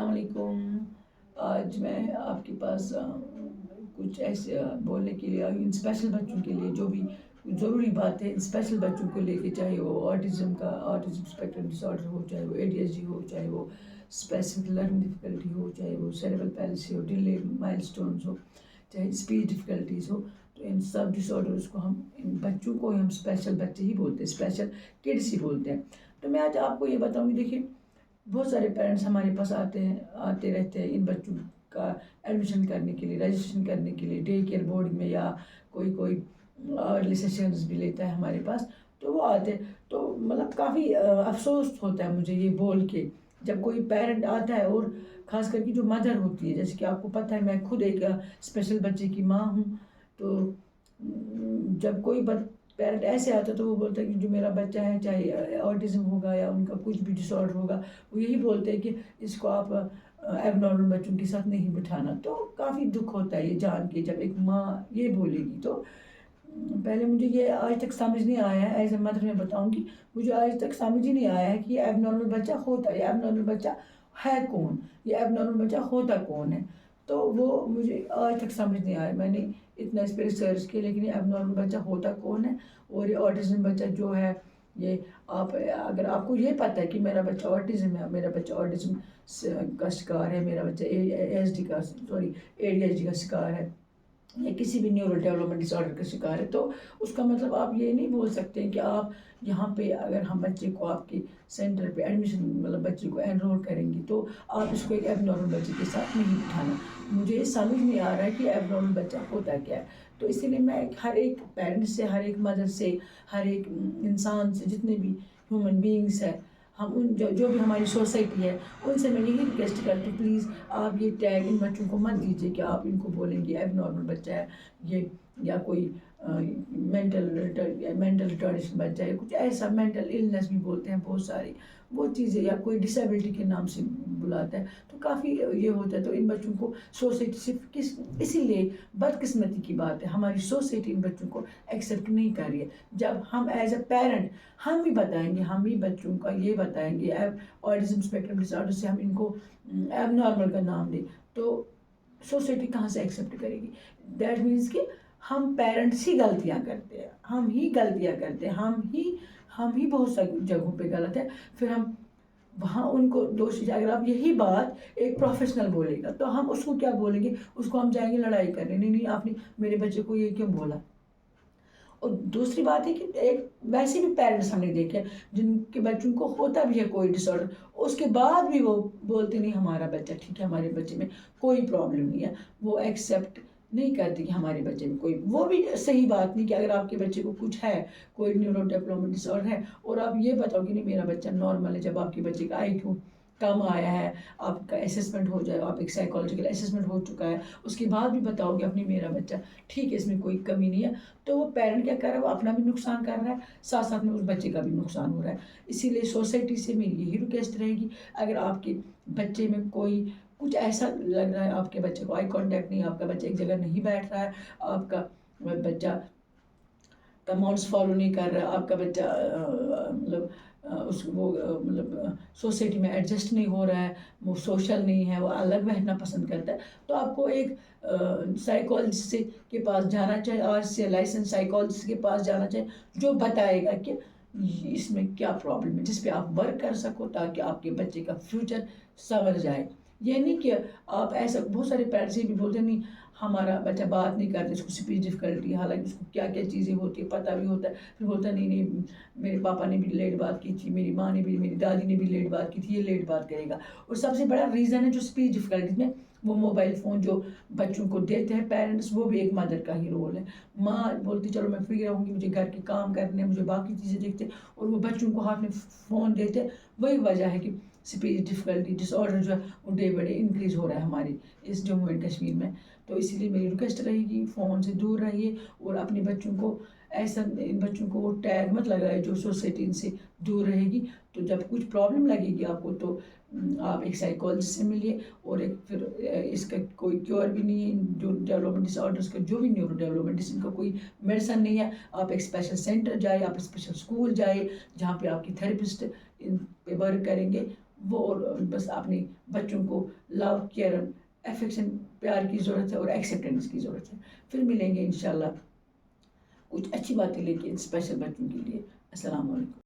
السلام علیکم۔ آج میں آپ کے پاس کچھ ایسے بولنے کے لیے ان اسپیشل بچوں کے لیے جو بھی ضروری بات ہے، ان اسپیشل بچوں کو لے کے، چاہے وہ آٹزم اسپیکٹرم ڈس آرڈر ہو، چاہے وہ ADHD ہو، چاہے وہ اسپیسیفک لرننگ ڈفیکلٹی ہو، چاہے وہ سیریبرل پیلسی ہو، ڈیلے مائلسٹونز ہو، چاہے اسپیچ ڈفیکلٹیز ہو، تو ان سب ڈس آرڈرز کو ان بچوں کو ہم اسپیشل بچے ہی بولتے ہیں، اسپیشل کڈس ہی بولتے ہیں۔ تو میں آج آپ کو یہ بتاؤں گی، دیکھیے بہت سارے پیرنٹس ہمارے پاس آتے رہتے ہیں ان بچوں کا ایڈمیشن کرنے کے لیے، رجسٹریشن کرنے کے لیے ڈے کیئر بورڈ میں، یا کوئی ارلی سیشنز بھی لیتا ہے ہمارے پاس، تو وہ آتے تو مطلب کافی افسوس ہوتا ہے مجھے یہ بول کے، جب کوئی پیرنٹ آتا ہے، اور خاص کر کے جو مدر ہوتی ہے، جیسے کہ آپ کو پتہ ہے میں خود ایک اسپیشل بچے کی ماں ہوں، تو جب کوئی پیرنٹ ایسے آتا تو وہ بولتا ہے کہ جو میرا بچہ ہے، چاہے آٹزم ہوگا یا ان کا کچھ بھی ڈس آرڈر ہوگا، وہ یہی بولتے ہیں کہ اس کو آپ ایب نارمل بچوں کے ساتھ نہیں بٹھانا۔ تو کافی دکھ ہوتا ہے یہ جان کے، جب ایک ماں یہ بولے گی۔ تو پہلے مجھے یہ آج تک سمجھ نہیں آیا ہے، ایز اے مدر میں بتاؤں گی، مجھے آج تک سمجھ ہی نہیں آیا ہے کہ یہ ایب نارمل بچہ ہوتا ہے، یہ ایب نارمل بچہ ہے کون، یہ ایب نارمل بچہ ہوتا کون ہے۔ تو وہ مجھے آج تک سمجھ نہیں آیا، میں نے اتنا اس پہ ریسرچ کیا، لیکن یہ ایب نارمل بچہ ہوتا کون ہے، اور یہ آٹزم بچہ جو ہے، یہ اگر آپ کو یہ پتہ ہے کہ میرا بچہ آٹزم ہے، میرا بچہ آٹزم کا شکار ہے، میرا بچہ ADHD کا شکار ہے، یا کسی بھی نیورو ڈیولپمنٹ ڈس آرڈر کا شکار ہے، تو اس کا مطلب آپ یہ نہیں بول سکتے کہ آپ یہاں پہ اگر ہم بچے کو آپ کے سینٹر پہ ایڈمیشن، مطلب بچے کو انرول کریں گی، تو آپ اس کو ایک ایب نارمل بچے کے ساتھ نہیں بٹھانا۔ مجھے یہ سمجھ نہیں آ رہا ہے کہ ایب نارمل بچہ ہوتا کیا ہے۔ تو اسی لیے میں ہر ایک پیرنٹ سے، ہر ایک مدر سے، ہر ایک انسان سے، جتنے بھی ہیومن بینگس ہیں، ہم ان جو بھی ہماری سوسائٹی ہے، ان سے میں یہی ریکویسٹ کرتی ہوں، پلیز آپ یہ ٹیگ ان بچوں کو مت دیجیے کہ آپ ان کو بولیں گے ایب نارمل بچہ ہے یہ، یا کوئی مینٹل ریٹارڈیشن بچہ ہے، کچھ ایسا، مینٹل النس بھی بولتے ہیں بہت ساری وہ چیزیں، یا کوئی ڈسیبلٹی کے نام سے بلاتا ہے، تو کافی یہ ہوتا ہے۔ تو ان بچوں کو سوسائٹی صرف اسی لیے بدقسمتی کی بات ہے، ہماری سوسائٹی ان بچوں کو ایکسیپٹ نہیں کر رہی ہے۔ جب ہم ایز اے پیرنٹ ہم ہی بتائیں گے، ہم ہی بچوں کا یہ بتائیں گے آٹزم اسپیکٹرم ڈس آرڈر سے ہم ان کو ایب نارمل کا نام دیں، تو سوسائٹی کہاں سے ایکسیپٹ کرے گی؟ دیٹ مینس کہ ہم پیرنٹس ہی غلطیاں کرتے ہیں، ہم ہی غلطیاں کرتے ہیں، ہم ہی بہت ساری جگہوں پہ غلط ہے، پھر ہم وہاں ان کو دوشی۔ اگر آپ یہی بات ایک پروفیشنل بولے گا تو ہم اس کو کیا بولیں گے؟ اس کو ہم جائیں گے لڑائی کرنے، نہیں آپ نے میرے بچے کو یہ کیوں بولا۔ اور دوسری بات ہے کہ ایک ویسے بھی پیرنٹس ہم نے دیکھے جن کے بچوں کو ہوتا بھی ہے کوئی ڈس آرڈر، اس کے بعد بھی وہ بولتے نہیں ہمارا بچہ ٹھیک ہے، ہمارے بچے میں کوئی پرابلم نہیں ہے، وہ ایکسیپٹ نہیں کرتی کہ ہمارے بچے میں کوئی، وہ بھی صحیح بات نہیں کہ اگر آپ کے بچے کو کچھ ہے، کوئی نیورو ڈیولپمنٹ ڈس آرڈر ہے، اور آپ یہ بتاؤ کہ نہیں میرا بچہ نارمل ہے، جب آپ کے بچے کا IQ کم آیا ہے، آپ کا اسسمنٹ ہو جائے، آپ ایک سائیکالوجیکل اسسمنٹ ہو چکا ہے، اس کے بعد بھی بتاؤ کہ اپنی میرا بچہ ٹھیک ہے، اس میں کوئی کمی نہیں ہے، تو وہ پیرنٹ کیا کر رہا ہے؟ وہ اپنا بھی نقصان کر رہا ہے، ساتھ ساتھ میں اس بچے کا بھی نقصان ہو رہا ہے۔ اسی لیے سوسائٹی سے میری یہی ریکویسٹ رہے گی، اگر آپ کے بچے میں کوئی کچھ ایسا لگ رہا ہے، آپ کے بچے کو آئی کانٹیکٹ نہیں، آپ کا بچہ ایک جگہ نہیں بیٹھ رہا ہے، آپ کا بچہ کمانڈس فالو نہیں کر رہا ہے، آپ کا بچہ مطلب سوسائٹی میں ایڈجسٹ نہیں ہو رہا ہے، وہ سوشل نہیں ہے، وہ الگ بیٹھنا پسند کرتا ہے، تو آپ کو ایک سائیکالوجسٹ کے پاس جانا چاہیے، آج سے لائسنس سائیکالوجسٹ کے پاس جانا چاہیے، جو بتائے گا کہ اس میں کیا پرابلم ہے، جس پہ آپ ورک کر سکو، تاکہ آپ کے بچے کا فیوچر سنور جائے۔ یہ نہیں کہ آپ ایسا، بہت سارے پیرنٹس یہ بھی بولتے ہیں نہیں ہمارا بچہ بات نہیں کرتا، اس کو اسپیچ ڈفیکلٹی، حالانکہ اس کو کیا کیا چیزیں ہوتی ہے پتہ بھی ہوتا ہے، پھر بولتا ہے نہیں میرے پاپا نے بھی لیٹ بات کی تھی، میری ماں نے بھی، میری دادی نے بھی لیٹ بات کی تھی، یہ لیٹ بات کرے گا۔ اور سب سے بڑا ریزن ہے جو اسپیچ ڈفیکلٹیز میں، وہ موبائل فون جو بچوں کو دیتے ہیں پیرنٹس، وہ بھی ایک مدر کا ہی رول ہے۔ ماں بولتی چلو میں فری رہوں گی، مجھے گھر کے کام کرنے، مجھے باقی چیزیں دیکھتے، اور وہ بچوں کو ہاتھ میں فون دیتے، وہی وجہ ہے کہ اسپیچ ڈفیکلٹی ڈس آرڈر جو ہے وہ ڈے بائی ڈے انکریز ہو رہا ہے ہمارے اس جموں اینڈ کشمیر میں۔ تو اسی لیے میری ریکویسٹ رہے گی، فون سے دور رہیے، اور اپنے بچوں کو ایسا، ان بچوں کو وہ ٹیگ مت لگائے جو سوسائٹی ان سے دور رہے گی۔ تو جب کچھ پرابلم لگے گی آپ کو، تو آپ ایک سائیکالوجسٹ سے ملیے، اور ایک پھر اس کا کوئی کیور بھی نہیں ہے، جو ڈیولپمنٹ ڈس آرڈرس کا جو بھی نیورو ڈیولپمنٹ ان کا کوئی میڈیسن نہیں ہے، آپ ایک اسپیشل سینٹر جائے، آپ اسپیشل اسکول جائے، جہاں پہ آپ کی تھراپسٹ ان پہ ورک کریں گے، وہ اور بس اپنے بچوں کو لو کیئر افیکشن پیار کی ضرورت ہے اور ایکسیپٹینس کی ضرورت ہے. پھر ملیں گے انشاءاللہ کچھ اچھی باتیں لے کے اسپیشل بچوں کے لیے. السلام علیکم.